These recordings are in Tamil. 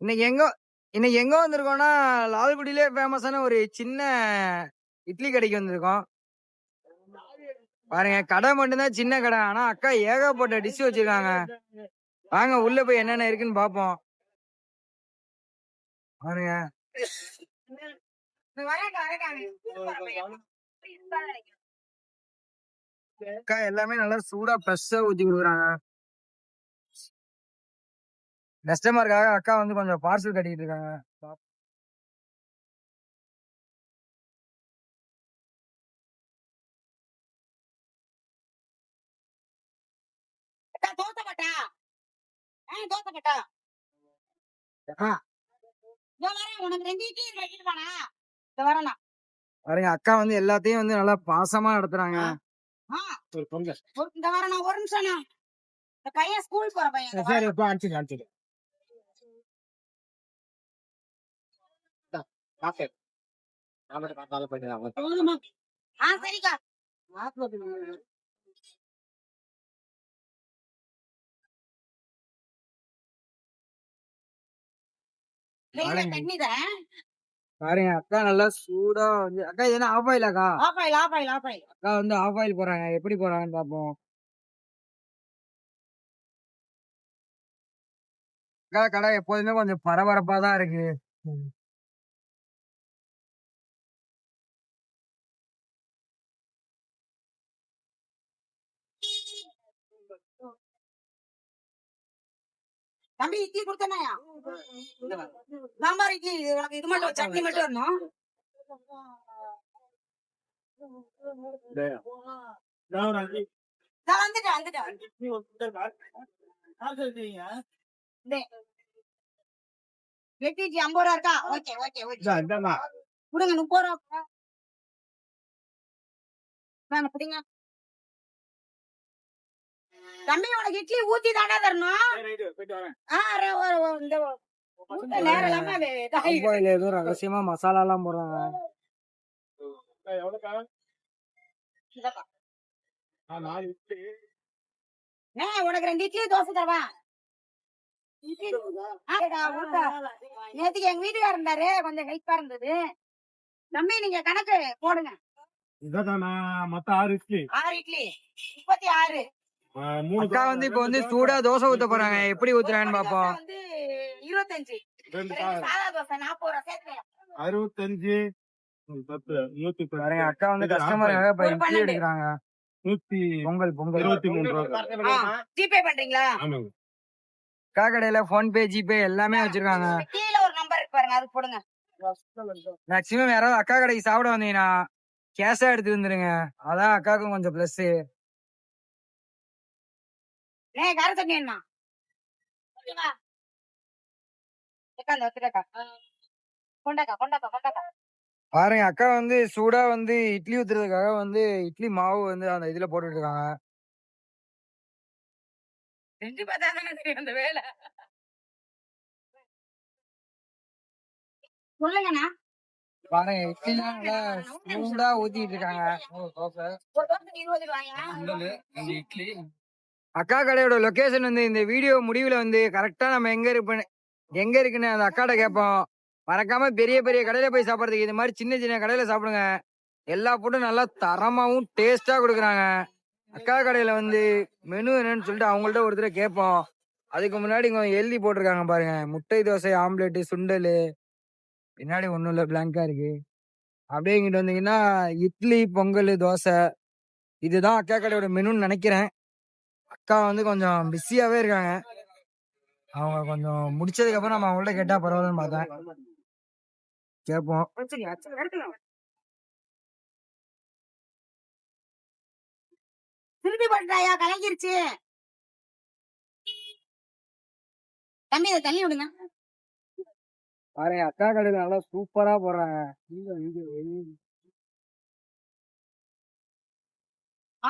இன்னைக்கு எங்க இன்னைக்கு எங்க வந்திருக்கோம்னா, லால்குடியிலே ஃபேமஸான ஒரு சின்ன இட்லி கடைக்கு வந்திருக்கோம். பாருங்க கடை மட்டும் தான் சின்ன கடை. ஆனா அக்கா ஏகப்பட்ட டிஷ் வச்சிருக்காங்க. வாங்க உள்ள போய் என்னென்ன இருக்குன்னு பாப்போம். பாருங்க. அக்கா எல்லாமே நல்லா சூடா ஃப்ரெஷ்ஷா ஊத்தி குடுக்குறாங்க. கஸ்டமருக்காக அக்கா வந்து கொஞ்சம் பார்சல் கட்டிட்டு இருக்காங்க. பாருங்க அக்கா வந்து எல்லாத்தையும் வந்து நல்லா பாசமா நடத்துறாங்க. இந்த வாரம் நான் ஒரு நிமிஷம் இந்த பையன் ஸ்கூல் போற பையன். சரி இப்ப அடிச்சு சரிக்கா. பாருங்க அக்கா நல்லா சூடா வந்து அக்கா இது என்ன ஆஃப் ஆயில் அக்கா? அக்கா வந்து ஆஃப் ஆயில் போறாங்க. எப்படி போறாங்கன்னு பாப்போம். அக்கா கடை எப்போதுமே கொஞ்சம் பரபரப்பா தான் இருக்கு. தம்பி இட்லி கொடுத்தனாயா? சாம்பார் இட்லி உனக்கு இது மட்டும் சட்னி மட்டும் வரணும். வெட்டி 50 ரூபா இருக்கா? ஓகே ஓகே ஓகே கொடுங்க 30 ரூபா. பிடிங்க தம்பி உனக்கு இட்லி ஊத்தி தானே தரணும். ஏதோ ரகசியமா மசாலா எல்லாம் போடுறாங்க. உனக்கு 2 இட்லி தோசை தரவா? நேத்துக்கு எங்க வீட்டுக்காரர் இருந்தாரு, கொஞ்சம் ஹெல்ப்பா இருந்தது. தம்பி நீங்க கணக்கு போடுங்க. மொத்தம் 6 இட்லி 36. அக்கா வந்து இப்ப வந்து சூடா தோசை ஊத்த போறாங்க. எப்படி ஊத்துறாங்கன்னு பாப்போம். 25 சாதா தோசை 40 ரூபா சேர்த்து 65 10 பாருங்க அக்கா வந்து கஸ்டமருக்காக இப்ப இட்லி எடுக்கிறாங்க. 100 பொங்கல் 23 ரூபா. ஜிபே பண்றீங்களா? அக்கா கடையில போன்பே ஜிபே எல்லாமே வச்சிருக்காங்க. கீழே ஒரு நம்பர் இருக்கு பாருங்க, அது போடுங்க. மேக்சிமம் யாராவது அக்கா கடைக்கு சாப்பிட வந்தீங்கன்னா கேஷா எடுத்து வந்துருங்க. அதான் அக்காவுக்கும் கொஞ்சம் பிளஸ். கார சட்னி என்ன பாருங்க அக்கா வந்து சூடா வந்து இட்லி ஊத்துறதுக்காக வந்து இட்லி மாவு வந்து அந்த இதுல போட்டுட்டு இருக்காங்க. செஞ்சு பார்த்தா தானே தெரியும் அந்த வேலை. சொல்லுங்கண்ணா. பாருங்க இட்லி நல்லா சூடா ஊத்திட்டு இருக்காங்க. அக்கா கடையோட லொகேஷன் வந்து இந்த வீடியோ முடிவுல வந்து கரெக்டா நம்ம எங்க இருக்குன்னு அந்த அக்காட்ட கேட்போம். மறக்காம பெரிய பெரிய கடையில போய் சாப்பிடுறதுக்கு இது மாதிரி சின்ன சின்ன கடையில சாப்பிடுங்க. எல்லா ஃபுட்டும் நல்லா தரமாவும் டேஸ்டா கொடுக்குறாங்க. அக்கா கடையில வந்து மெனு என்னன்னு சொல்லிட்டு அவங்கள்ட்ட ஒரு தடவை கேட்போம். அதுக்கு முன்னாடி இங்க எழுதி போட்டிருக்காங்க பாருங்க, முட்டை தோசை, ஆம்லெட், சுண்டல். பின்னாடி ஒண்ணும் இல்ல, பிளாங்கா இருக்கு. அப்படியே இங்கிட்டு வந்தீங்கன்னா இட்லி, பொங்கல், தோசை. இதுதான் அக்கா கடையோட மெனுன்னு நினைக்கிறேன். அக்கா வந்து கொஞ்சம் பிஸியாவே இருக்காங்க. அவங்க கொஞ்சம் முடிச்சதுக்கு அப்புறம் நம்ம அவங்கள்ட்ட கேட்டா பரவாயில்லன்னு பார்த்தேன். கேட்போம். திருப்பி பண்றாயா? கலங்கிருச்சு தம்பி, இதை தள்ளி விடுங்க. பாருங்க அக்கா கடையில நல்லா சூப்பரா போடுறாங்க.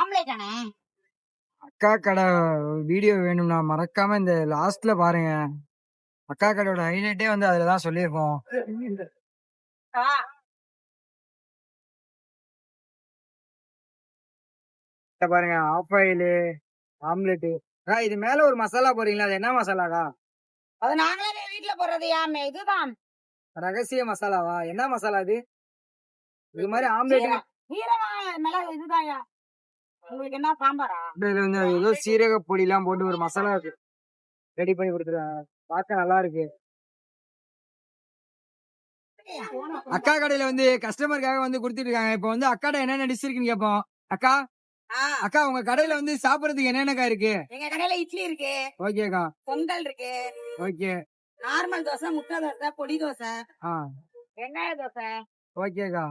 ஆம்லேட் தானே? அக்கா கடை வீடியோ வேணும்னா மறக்காம இந்த லாஸ்ட்ல பாருங்க. அக்கா கடையோட ஹைலைட்டே வந்து அதுலதான் சொல்லியிருக்கோம். பாருங்க ஆஃப் ஆயில், ஆம்லெட். இது மேல ஒரு மசாலா போறீங்களா? அது என்ன மசாலாக்கா? அது நாங்களே வீட்டுல வீட்டுல போடுறது யாமே இதுதான் ரகசிய மசாலாவா? என்ன மசாலா இது? இது மாதிரி ஆம்லேட் நீரமா மிளகு இதுதான்யா. உங்களுக்கு என்ன சாம்பாரா? இதுல வந்து ஏதோ சீரக பொடி எல்லாம் போட்டு ஒரு மசாலா ரெடி பண்ணி கொடுத்துருக்காங்க. பார்க்க நல்லா இருக்கு. அக்கா கடையில வந்து கஸ்டமருக்காக வந்து கொடுத்துட்டு இருக்காங்க. இப்போ வந்து அக்காட என்னென்ன டிஷ் இருக்குன்னு கேட்போம். அக்கா அக்கா உங்க கடையில வந்து சாப்பிடறதுக்கு என்னென்னக்கா இருக்கு? எங்க கடையில இட்லி இருக்கு, ஓகேக்கா. பொங்கல் இருக்கு, ஓகே. நார்மல் தோசை, முட்டை தோசை, பொடி தோசை, ஆ வெங்காய தோசை. ஓகேக்கா.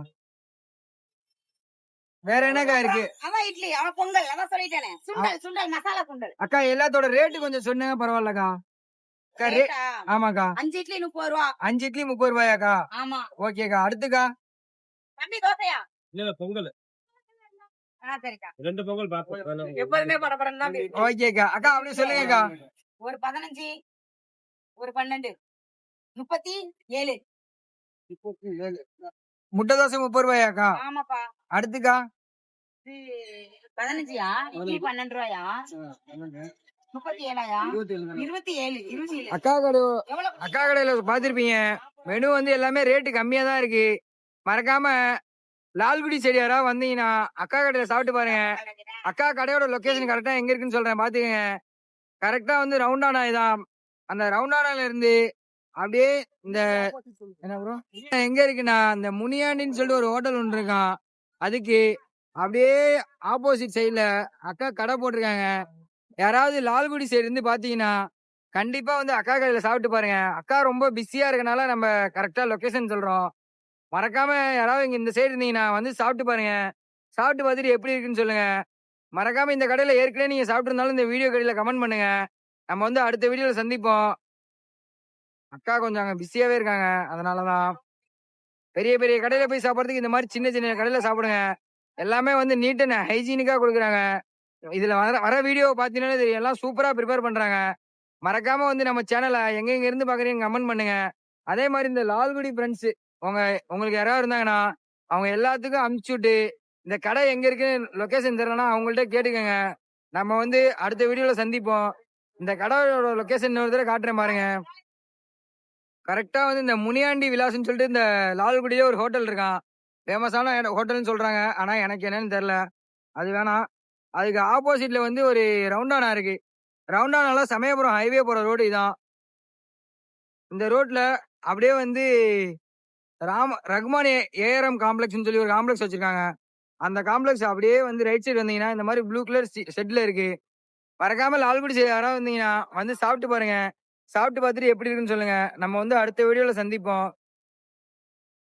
வேற என்னக்கா இருக்கு? அவன் இட்லி, அவன் பொங்கல், அவன் சொல்லிட்டேனே. சுண்டல் சுண்டல் மசாலா சுண்டல். அக்கா எல்லாத்தோட ரேட்டு கொஞ்சம் சொன்னீங்க பரவாயில்லக்கா. அக்கா ரேட்டா? ஆமாக்கா. 5 இட்லி 30 ரூபா. 5 இட்லி 30 ரூபாயாக்கா? ஆமா. ஓகேக்கா. அடுத்துக்கா? தம்பி தோசையா? இல்ல பொங்கல் சரிக்கா. 2 பொங்கல் பாப்போம். எப்போதுமே படபடன்னு தான் பேசுவோம். ஓகேக்கா. அக்கா அப்படியே சொல்லுங்கக்கா. ஒரு 15, ஒரு 12, 37. முட்டை தோசை 30 ரூபாயாக்கா? ஆமாப்பா. அடுத்துக்கா? இது 15யா? இட்லி 12 ரூபாயா? 37யா? 27. அக்கா கடை எவ்வளவு? அக்கா கடையில பாத்திருப்பீங்க. மெனு வந்து எல்லாமே ரேட்டு கம்மியா தான் இருக்கு. மறக்காம லால்குடி சைடு யாராவது வந்தீங்கன்னா அக்கா கடையில சாப்பிட்டு பாருங்க. அக்கா கடையோட லொகேஷன் கரெக்டா எங்க இருக்குன்னு சொல்றேன் பாத்துக்கங்க. கரெக்டா வந்து ரவுண்டானா இதான். அந்த ரவுண்டானால இருந்து அப்படியே இந்த என்ன ப்ரோ எங்க இருக்குன்னா இந்த முனியாண்டின்னு சொல்லிட்டு ஒரு ஹோட்டல் ஒன்று இருக்கான். அதுக்கு அப்படியே ஆப்போசிட் சைடுல அக்கா கடை போட்டிருக்காங்க. யாராவது லால்குடி சைடு இருந்து பாத்தீங்கன்னா கண்டிப்பா வந்து அக்கா கடையில சாப்பிட்டு பாருங்க. அக்கா ரொம்ப பிஸியா இருக்கனால நம்ம கரெக்டா லொகேஷன் சொல்றோம். மறக்காம யாராவது இங்க இந்த சைடு இருந்தீங்கன்னா வந்து சாப்பிட்டு பாருங்க. சாப்பிட்டு பார்த்துட்டு எப்படி இருக்குன்னு சொல்லுங்க. மறக்காம இந்த கடையில ஏற்கனவே நீங்க சாப்பிட்டு இருந்தாலும் இந்த வீடியோ கடையில கமெண்ட் பண்ணுங்க. நம்ம வந்து அடுத்த வீடியோல சந்திப்போம். அக்கா கொஞ்சம் அங்க பிஸியாவே இருக்காங்க. அதனாலதான் பெரிய பெரிய கடையில போய் சாப்பிடறதுக்கு இந்த மாதிரி சின்ன சின்ன கடையில சாப்பிடுங்க. எல்லாமே வந்து நீட் அண்ட் ஹைஜீனிக்கா கொடுக்குறாங்க. இதுல வர வர வீடியோ பாத்தீங்கன்னா இது எல்லாம் சூப்பரா ப்ரிப்பேர் பண்றாங்க. மறக்காம வந்து நம்ம சேனலை எங்க இருந்து பாக்குறீங்க கமெண்ட் பண்ணுங்க. அதே மாதிரி இந்த லால்குடி ஃப்ரெண்ட்ஸ் உங்களுக்கு யாராவது இருந்தாங்கன்னா அவங்க எல்லாத்துக்கும் அனுப்பிச்சு விட்டு இந்த கடை எங்க இருக்குன்னு லொகேஷன் தெரியலன்னா அவங்கள்ட்ட கேட்டுக்கோங்க. நம்ம வந்து அடுத்த வீடியோல சந்திப்போம். இந்த கடையோட லொகேஷன் இன்னொரு தடவை காட்டுறேன் பாருங்க. கரெக்டா வந்து இந்த முனியாண்டி விலாஸ்ன்னு சொல்லிட்டு இந்த லால்குடியிலே ஒரு ஹோட்டல் இருக்கான். ஃபேமஸான ஹோட்டல்னு சொல்றாங்க. ஆனா எனக்கு என்னன்னு தெரியல. அது வேணாம். அதுக்கு ஆப்போசிட்ல வந்து ஒரு ரவுண்டானா இருக்கு. ரவுண்டானால சமயபுரம் ஹைவே போற ரோடு இதான். இந்த ரோட்ல அப்படியே வந்து ரகுமான் ஏஆர்எம் காம்ப்ளெக்ஸ்னு சொல்லி ஒரு காம்ப்ளெக்ஸ் வச்சிருக்காங்க. அந்த காம்ப்ளெக்ஸ் அப்படியே வந்து ரைட் சைடு வந்தீங்கன்னா இந்த மாதிரி ப்ளூ கலர் ஷெட்ல இருக்கு. மறக்காம லால்குடி சைடு யாராவது வந்தீங்கன்னா வந்து சாப்பிட்டு பாருங்க. சாப்பிட்டு பார்த்துட்டு எப்படி இருக்குன்னு சொல்லுங்க. நம்ம வந்து அடுத்த வீடியோல சந்திப்போம்.